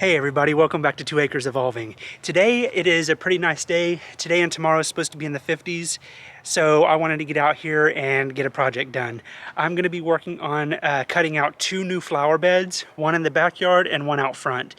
Hey everybody, welcome back to 2 Acres Evolving. Today it is a pretty nice day. Today and tomorrow is supposed to be in the 50s, so I wanted to get out here and get a project done. I'm going to be working on cutting out 2 new flower beds, one in the backyard and one out front.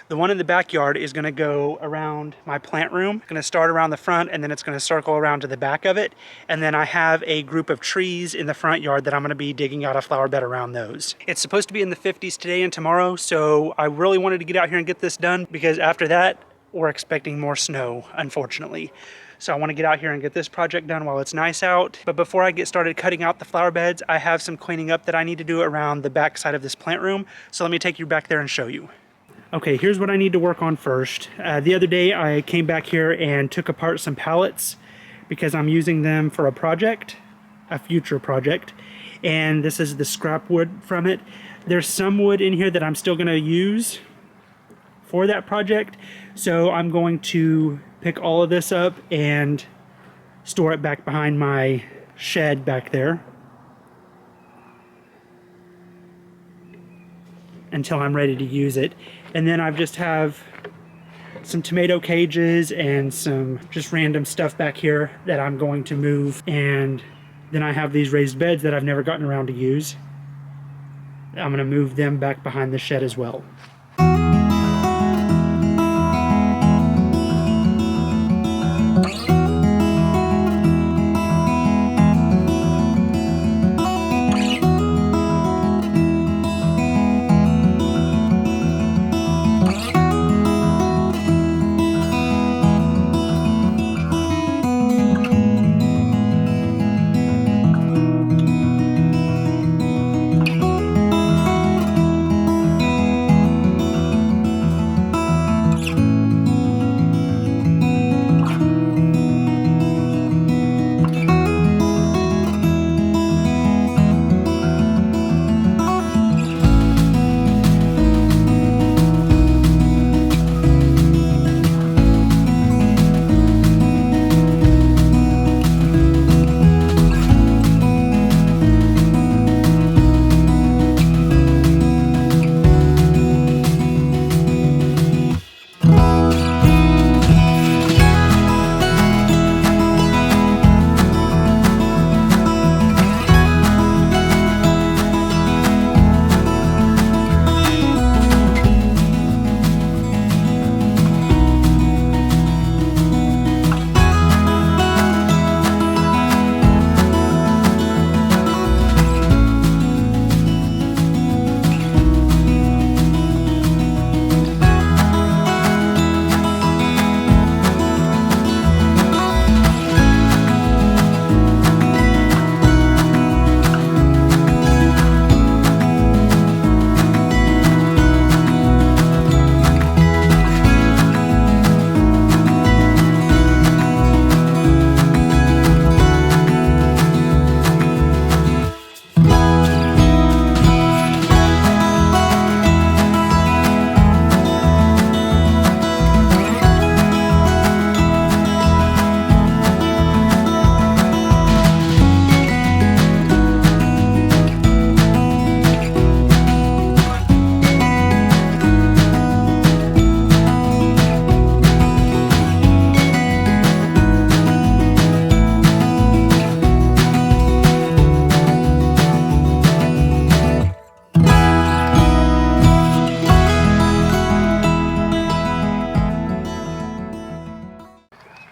The one in the backyard is going to go around my plant room. It's going to start around the front and then it's going to circle around to the back of it. And then I have a group of trees in the front yard that I'm going to be digging out a flower bed around those. It's supposed to be in the 50s today and tomorrow, so I really wanted to get out here and get this done because after that, we're expecting more snow, unfortunately. So I want to get out here and get this project done while it's nice out. But before I get started cutting out the flower beds, I have some cleaning up that I need to do around the back side of this plant room. So let me take you back there and show you. Okay, here's what I need to work on first. The other day I came back here and took apart some pallets because I'm using them for a project, a future project. And this is the scrap wood from it. There's some wood in here that I'm still gonna use for that project. So I'm going to pick all of this up and store it back behind my shed back there until I'm ready to use it. And then I just have some tomato cages and some just random stuff back here that I'm going to move. And then I have these raised beds that I've never gotten around to use. I'm gonna move them back behind the shed as well.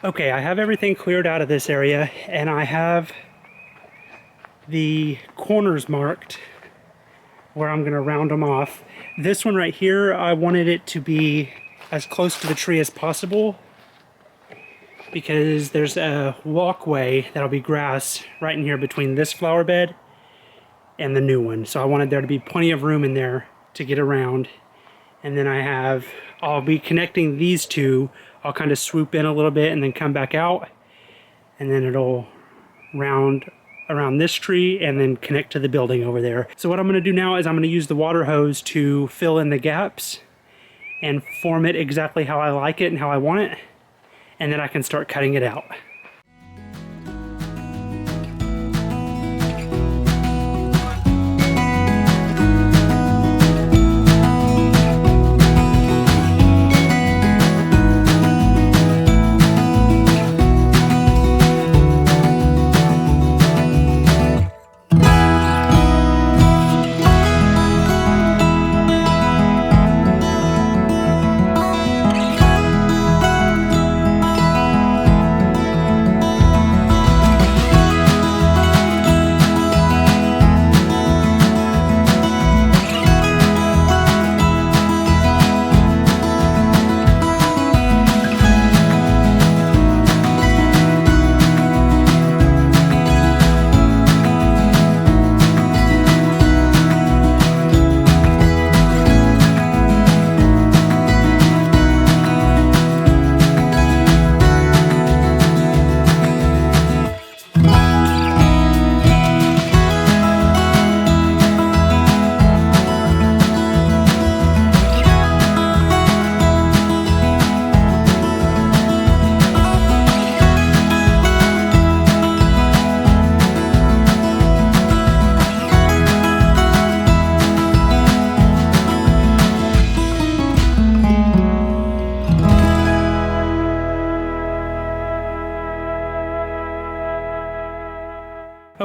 Okay, I have everything cleared out of this area and I have the corners marked where I'm going to round them off. This one right here, I wanted it to be as close to the tree as possible because there's a walkway that'll be grass right in here between this flower bed and the new one. So I wanted there to be plenty of room in there to get around. And then I'll be connecting these two. I'll kind of swoop in a little bit and then come back out, and then it'll round around this tree and then connect to the building over there. So what I'm going to do now is I'm going to use the water hose to fill in the gaps and form it exactly how I like it and how I want it, and then I can start cutting it out.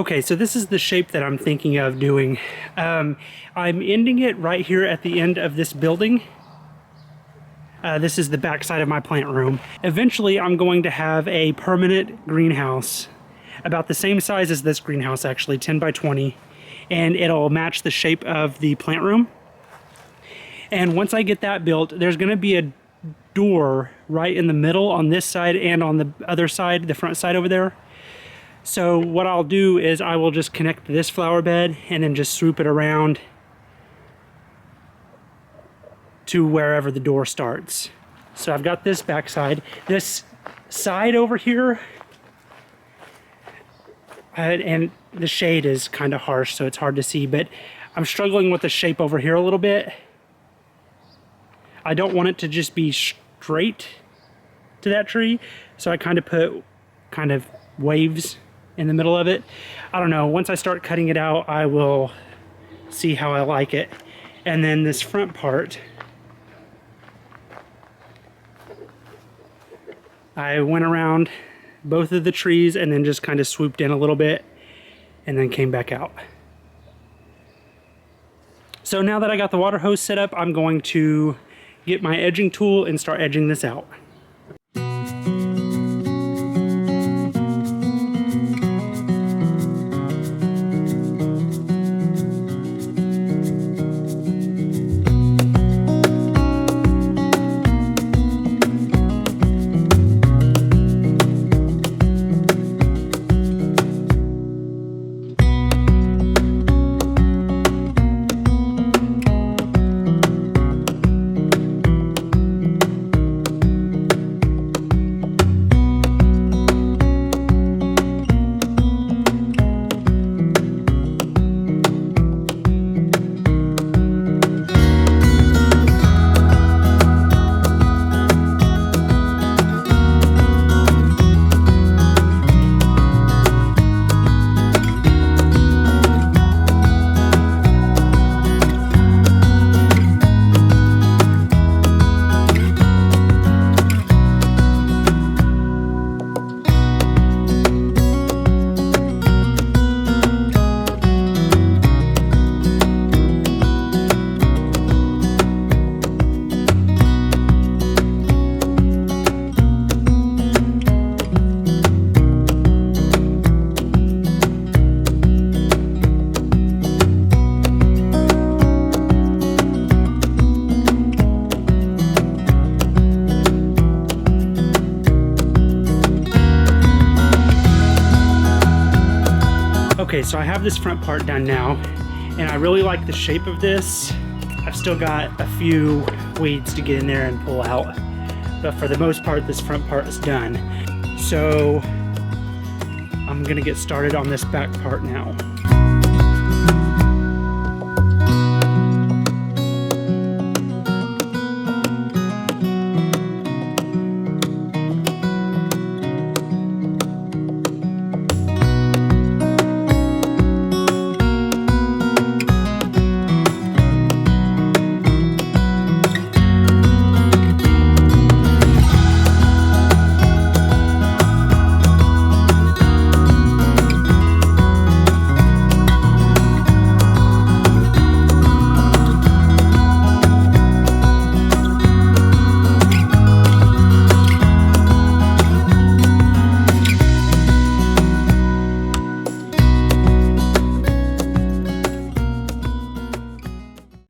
Okay, so this is the shape that I'm thinking of doing. I'm ending it right here at the end of this building. This is the back side of my plant room. Eventually, I'm going to have a permanent greenhouse, about the same size as this greenhouse actually, 10 by 20, and it'll match the shape of the plant room. And once I get that built, there's gonna be a door right in the middle on this side and on the other side, the front side over there. So what I'll do is I will just connect this flower bed and then just swoop it around to wherever the door starts. So I've got this back side. This side over here, and the shade is kind of harsh, so it's hard to see, but I'm struggling with the shape over here a little bit. I don't want it to just be straight to that tree, so I kind of put kind of waves in the middle of it. I don't know, once I start cutting it out, I will see how I like it. And then this front part, I went around both of the trees and then just kind of swooped in a little bit and then came back out. So now that I got the water hose set up, I'm going to get my edging tool and start edging this out. Okay, so I have this front part done now, and I really like the shape of this. I've still got a few weeds to get in there and pull out, but for the most part, this front part is done. So I'm gonna get started on this back part now.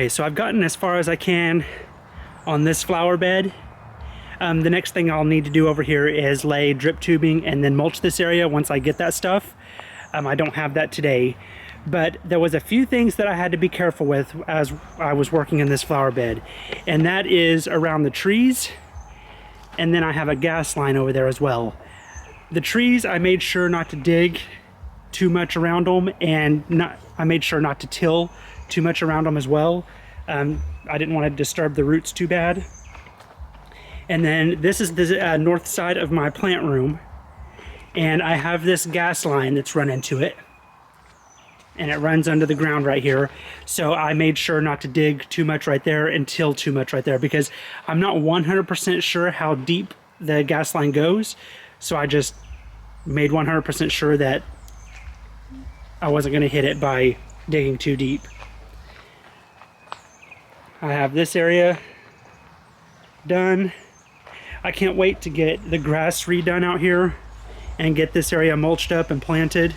Okay, so I've gotten as far as I can on this flower bed. The next thing I'll need to do over here is lay drip tubing and then mulch this area once I get that stuff. I don't have that today, but there was a few things that I had to be careful with as I was working in this flower bed, and that is around the trees, and then I have a gas line over there as well. The trees, I made sure not to dig too much around them, and I made sure not to till too much around them as well. I didn't want to disturb the roots too bad. And then this is the north side of my plant room, and I have this gas line that's run into it, and it runs under the ground right here. So I made sure not to dig too much right there and till too much right there, because I'm not 100% sure how deep the gas line goes. So I just made 100% sure that I wasn't going to hit it by digging too deep. I have this area done. I can't wait to get the grass redone out here and get this area mulched up and planted.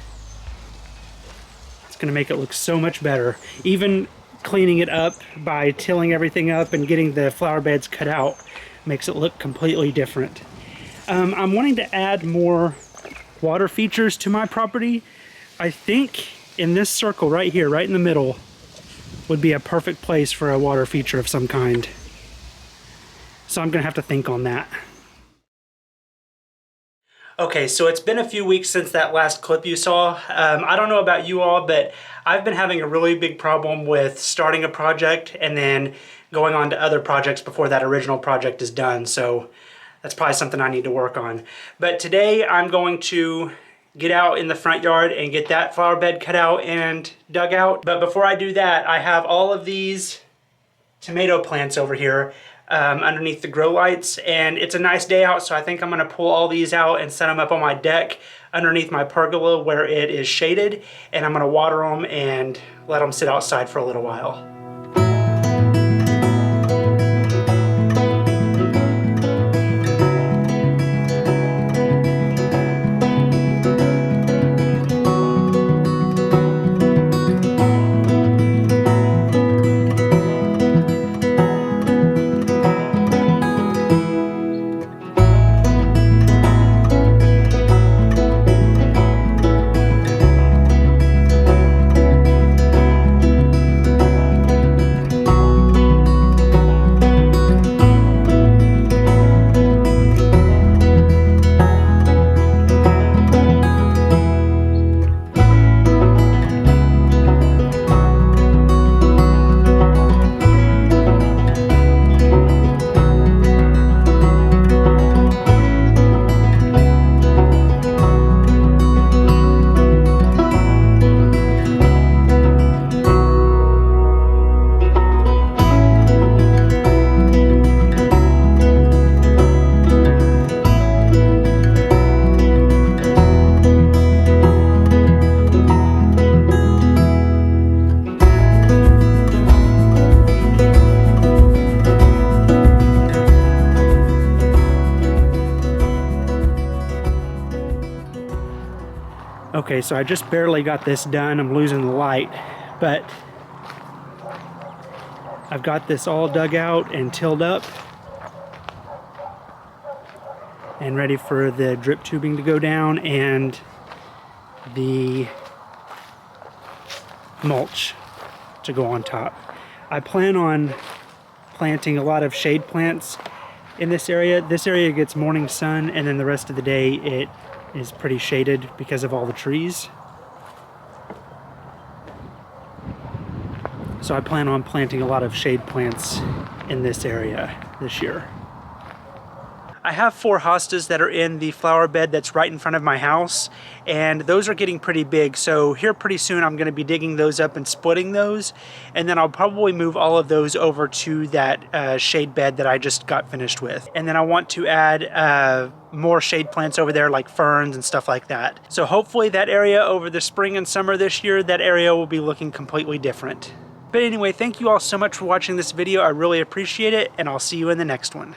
It's going to make it look so much better. Even cleaning it up by tilling everything up and getting the flower beds cut out makes it look completely different. I'm wanting to add more water features to my property. I think in this circle right here, right in the middle, would be a perfect place for a water feature of some kind. So I'm gonna have to think on that. Okay, so it's been a few weeks since that last clip you saw. I don't know about you all, but I've been having a really big problem with starting a project and then going on to other projects before that original project is done. So that's probably something I need to work on. But today I'm going to get out in the front yard and get that flower bed cut out and dug out. But before I do that, I have all of these tomato plants over here underneath the grow lights, and it's a nice day out, so I think I'm gonna pull all these out and set them up on my deck underneath my pergola where it is shaded, and I'm gonna water them and let them sit outside for a little while. Okay, so I just barely got this done. I'm losing the light, but I've got this all dug out and tilled up and ready for the drip tubing to go down and the mulch to go on top. I plan on planting a lot of shade plants in this area. This area gets morning sun, and then the rest of the day it is pretty shaded because of all the trees. So I plan on planting a lot of shade plants in this area this year. I have 4 hostas that are in the flower bed that's right in front of my house, and those are getting pretty big. So here pretty soon I'm going to be digging those up and splitting those, and then I'll probably move all of those over to that shade bed that I just got finished with. And then I want to add more shade plants over there, like ferns and stuff like that. So hopefully that area over the spring and summer this year, that area will be looking completely different. But anyway, thank you all so much for watching this video. I really appreciate it, and I'll see you in the next one.